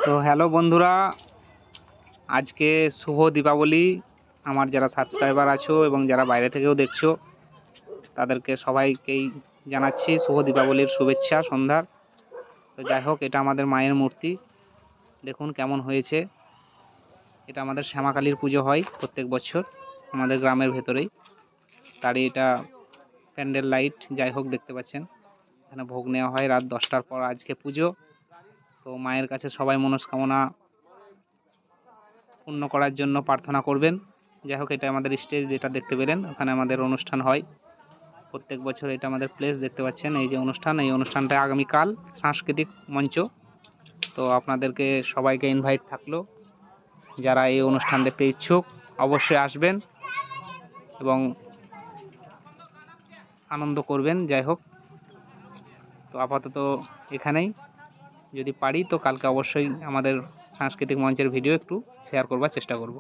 তো হ্যালো বন্ধুরা, আজকে শুভ দীপাবলি। আমার যারা সাবস্ক্রাইবার আছো এবং যারা বাইরে থেকেও দেখছো তাদেরকে সবাইকেই জানাচ্ছি শুভ দীপাবলির শুভেচ্ছা সন্ধ্যার। তো যাই হোক, এটা আমাদের মায়ের মূর্তি, দেখুন কেমন হয়েছে। এটা আমাদের শ্যামাকালীর পুজো হয় প্রত্যেক বছর আমাদের গ্রামের ভেতরেই। তারই এটা প্যান্ডেল লাইট, যাই হোক দেখতে পাচ্ছেন। এখানে ভোগ নেওয়া হয় রাত 10টার পর। আজকে পুজো, তো মায়ের কাছে সবাই মনস্কামনা পূর্ণ করার জন্য প্রার্থনা করবেন। যাই হোক, এটা আমাদের স্টেজ, যেটা দেখতে পেলেন ওখানে আমাদের অনুষ্ঠান হয় প্রত্যেক বছর। এটা আমাদের প্লেস দেখতে পাচ্ছেন, এই যে অনুষ্ঠান, এই অনুষ্ঠানটা আগামীকাল সাংস্কৃতিক মঞ্চ। তো আপনাদেরকে সবাইকে ইনভাইট থাকলো, যারা এই অনুষ্ঠান দেখতে ইচ্ছুক অবশ্যই আসবেন এবং আনন্দ করবেন। যাই হোক, তো আপাতত এখানেই। যদি পারি তো কালকে অবশ্যই আমাদের সাংস্কৃতিক মঞ্চের ভিডিও একটু শেয়ার করবার চেষ্টা করব।